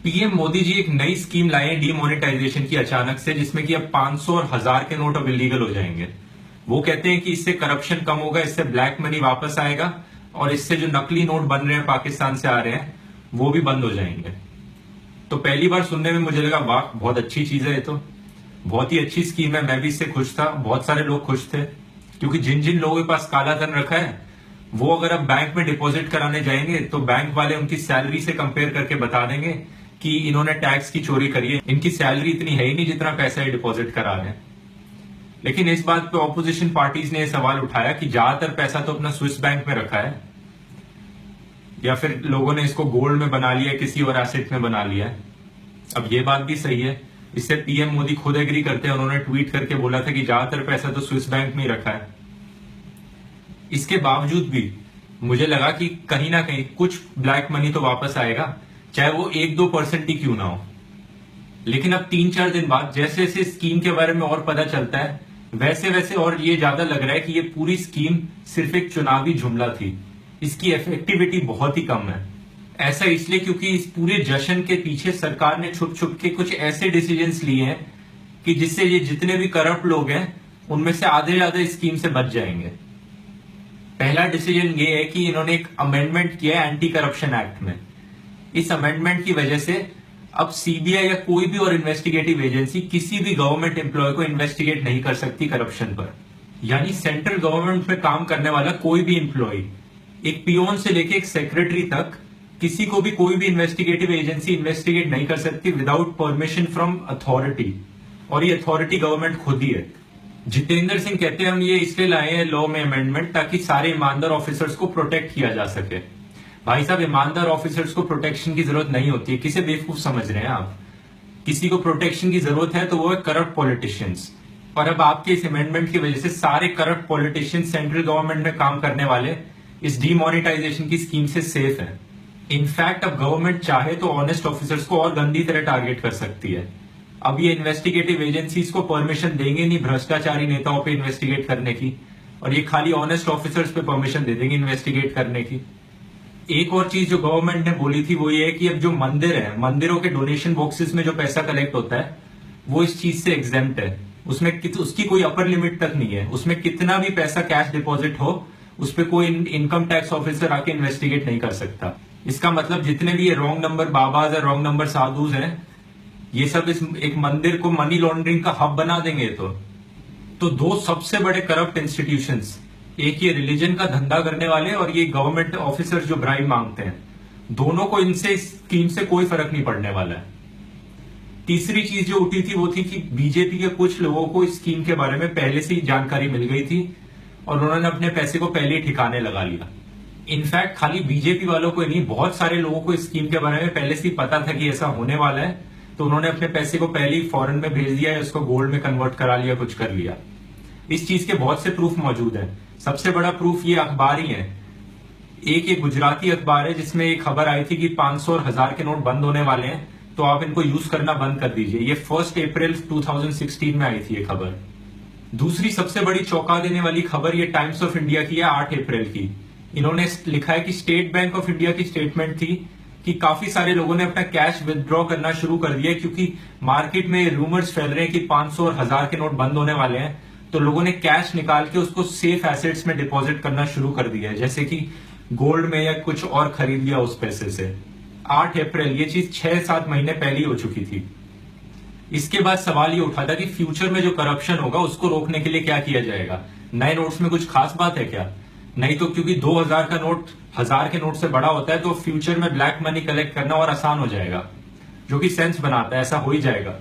PM Modi ji एक नई scheme लाए हैं डीमोनेटाइजेशन की अचानक से, जिसमें कि अब 500 और 1000 के नोट अब इलीगल हो जाएंगे। वो कहते हैं कि इससे करप्शन कम होगा, इससे ब्लैक मनी वापस आएगा और इससे जो नकली नोट बन रहे हैं पाकिस्तान से आ रहे हैं वो भी बंद हो जाएंगे। तो पहली बार सुनने में मुझे लगा वाह, बहुत अच्छी चीज है, ये तो बहुत ही अच्छी स्कीम है। मैं भी इससे खुश था, बहुत सारे लोग खुश थे, क्योंकि जिन जिन लोगों के पास काला धन रखा है वो अगर अब बैंक में डिपॉजिट कराने जाएंगे तो बैंक वाले उनकी सैलरी से कंपेयर करके बता देंगे कि इन्होंने टैक्स की चोरी करी है, इनकी सैलरी इतनी है ही नहीं जितना पैसा ये डिपॉजिट करा रहे हैं। लेकिन इस बात पे ऑपोजिशन पार्टीज ने यह सवाल उठाया कि ज्यादातर पैसा तो अपना स्विस बैंक में रखा है, या फिर लोगों ने इसको गोल्ड में बना लिया, किसी और एसेट में बना लिया है। अब ये बात भी सही है, इससे पीएम मोदी खुद एग्री करते हैं। उन्होंने ट्वीट करके बोला था कि ज्यादातर पैसा तो स्विस बैंक में ही रखा है। इसके बावजूद भी मुझे लगा कि कहीं ना कहीं कुछ ब्लैक मनी तो वापस आएगा, चाहे वो 1-2% ही क्यों ना हो। लेकिन अब 3-4 दिन बाद जैसे जैसे स्कीम के बारे में और पता चलता है, वैसे वैसे और ये ज्यादा लग रहा है कि ये पूरी स्कीम सिर्फ एक चुनावी जुमला थी, इसकी इफेक्टिविटी बहुत ही कम है। ऐसा इसलिए क्योंकि इस पूरे जश्न के पीछे सरकार ने छुप छुप के कुछ ऐसे डिसीजंस लिए हैं कि जिससे ये जितने भी करप्ट लोग हैं उनमें से आधे ज्यादा इस स्कीम से बच जाएंगे। पहला डिसीजन ये है कि इन्होंने एक अमेंडमेंट किया है एंटी करप्शन एक्ट में। इस अमेंडमेंट की वजह से अब सीबीआई या कोई भी और इन्वेस्टिगेटिव एजेंसी किसी भी गवर्नमेंट एम्प्लॉय को इन्वेस्टिगेट नहीं कर सकती करप्शन पर। यानी सेंट्रल गवर्नमेंट में काम करने वाला कोई भी एम्प्लॉय, एक पियोन से लेके एक सेक्रेटरी तक, किसी को भी कोई भी इन्वेस्टिगेटिव एजेंसी इन्वेस्टिगेट नहीं कर सकती विदाउट परमिशन फ्रॉम अथॉरिटी, और ये अथॉरिटी गवर्नमेंट खुद ही है। जितेंद्र सिंह कहते हैं हम ये इसलिए लाए हैं लॉ में अमेंडमेंट ताकि सारे ईमानदार ऑफिसर्स को प्रोटेक्ट किया जा सके। भाई साहब, ईमानदार ऑफिसर्स को प्रोटेक्शन की जरूरत नहीं होती है। किसे बेवकूफ समझ रहे हैं आप? किसी को प्रोटेक्शन की जरूरत है तो वो है करप्ट पॉलिटिशियंस। और अब आपके इस अमेंडमेंट की वजह से सारे करप्ट पॉलिटिशियंस सेंट्रल गवर्नमेंट में काम करने वाले इस डीमोनेटाइजेशन की स्कीम से सेफ है। इनफैक्ट अब गवर्नमेंट चाहे तो ऑनेस्ट ऑफिसर्स को और गंदी तरह टारगेट कर सकती है। अब ये इन्वेस्टिगेटिव एजेंसीज को परमिशन देंगे नहीं भ्रष्टाचारी नेताओं पे इन्वेस्टिगेट करने की, और ये खाली ऑनेस्ट ऑफिसर्स पे परमिशन दे देंगे इन्वेस्टिगेट करने की। एक और चीज जो गवर्नमेंट ने बोली थी वो ये है कि अब जो मंदिर है, मंदिरों के डोनेशन बॉक्सेस में जो पैसा कलेक्ट होता है वो इस चीज से एग्जेम्प्ट है। उसमें उसकी कोई अपर लिमिट तक नहीं है। उसमें कितना भी पैसा कैश डिपॉजिट हो उस पर कोई इनकम टैक्स ऑफिसर आके इन्वेस्टिगेट नहीं कर सकता। इसका मतलब जितने भी ये रॉन्ग नंबर बाबाज है, रॉन्ग नंबर साधुज हैं, ये सब इस एक मंदिर को मनी लॉन्ड्रिंग का हब बना देंगे। तो दो सबसे बड़े करप्ट इंस्टीट्यूशंस, एक ये रिलीजन का धंधा करने वाले और ये गवर्नमेंट ऑफिसर्स जो ब्राइब मांगते हैं, दोनों को इनसे इस स्कीम से कोई फर्क नहीं पड़ने वाला है। तीसरी चीज जो उठी थी वो थी कि बीजेपी के कुछ लोगों को इस स्कीम के बारे में पहले से ही जानकारी मिल गई थी और उन्होंने अपने पैसे को पहले ही ठिकाने लगा लिया। इनफैक्ट खाली बीजेपी वालों को ही नहीं, बहुत सारे लोगों को इस स्कीम के बारे में पहले से ही पता था कि ऐसा होने वाला है, तो उन्होंने अपने पैसे को पहले ही फॉरेन में भेज दिया या उसको गोल्ड में कन्वर्ट करा लिया, कुछ कर लिया। इस चीज के बहुत से प्रूफ मौजूद हैं। सबसे बड़ा प्रूफ ये अखबार ही है। एक ये गुजराती अखबार है जिसमें एक खबर आई थी कि 500 और 1000 के नोट बंद होने वाले हैं, तो आप इनको यूज करना बंद कर दीजिए। ये 1 अप्रैल 2016 में आई थी ये खबर। दूसरी सबसे बड़ी चौंका देने वाली खबर ये टाइम्स ऑफ इंडिया की है 8 अप्रैल की। इन्होंने लिखा है कि स्टेट बैंक ऑफ इंडिया की स्टेटमेंट थी कि काफी सारे लोगों ने अपना कैश विथड्रॉ करना शुरू कर दिया, क्योंकि मार्केट में रूमर्स फैल रहे हैं कि 500 और 1000 के नोट बंद होने वाले हैं, तो लोगों ने कैश निकाल के उसको सेफ एसेट्स में डिपॉजिट करना शुरू कर दिया है, जैसे कि गोल्ड में या कुछ और खरीद लिया उस पैसे से। 8 अप्रैल, ये चीज 6-7 महीने पहले ही हो चुकी थी। इसके बाद सवाल ये उठा था कि फ्यूचर में जो करप्शन होगा उसको रोकने के लिए क्या किया जाएगा। नए नोट्स में कुछ खास बात है क्या? नहीं तो, क्योंकि 2000 का नोट 1000 के नोट से बड़ा होता है तो फ्यूचर में ब्लैक मनी कलेक्ट करना और आसान हो जाएगा, जो कि सेंस बनाता है, ऐसा हो ही जाएगा।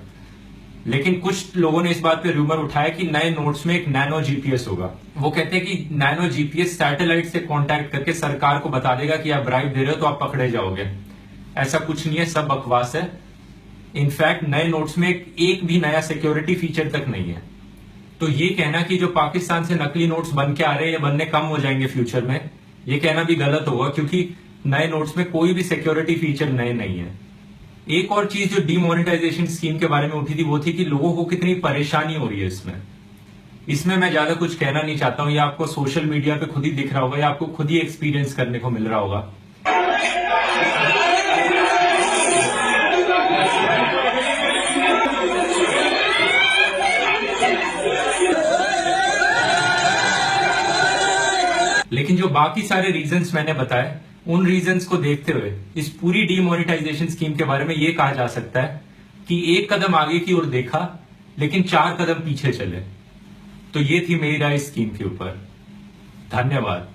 लेकिन कुछ लोगों ने इस बात पे रूमर उठाया कि नए नोट्स में एक नैनो जीपीएस होगा। वो कहते हैं कि नैनो जीपीएस सैटेलाइट से कांटेक्ट करके सरकार को बता देगा कि आप ब्राइब दे रहे हो तो आप पकड़े जाओगे। ऐसा कुछ नहीं है, सब बकवास है। इनफैक्ट नए नोट्स में एक भी नया सिक्योरिटी फीचर तक नहीं है। तो ये कहना कि जो पाकिस्तान से नकली नोट्स बन के आ रहे हैं या बनने कम हो जाएंगे फ्यूचर में, ये कहना भी गलत होगा, क्योंकि नए नोट्स में कोई भी सिक्योरिटी फीचर नए नहीं है। एक और चीज जो डीमोनेटाइजेशन स्कीम के बारे में उठी थी वो थी कि लोगों को कितनी परेशानी हो रही है इसमें मैं ज्यादा कुछ कहना नहीं चाहता हूं। ये आपको सोशल मीडिया पे खुद ही दिख रहा होगा या आपको खुद ही एक्सपीरियंस करने को मिल रहा होगा। लेकिन जो बाकी सारे रीजंस मैंने बताए, उन रीजंस को देखते हुए इस पूरी डीमोनेटाइजेशन स्कीम के बारे में यह कहा जा सकता है कि एक कदम आगे की ओर देखा लेकिन 4 कदम पीछे चले। तो ये थी मेरी राय स्कीम के ऊपर। धन्यवाद।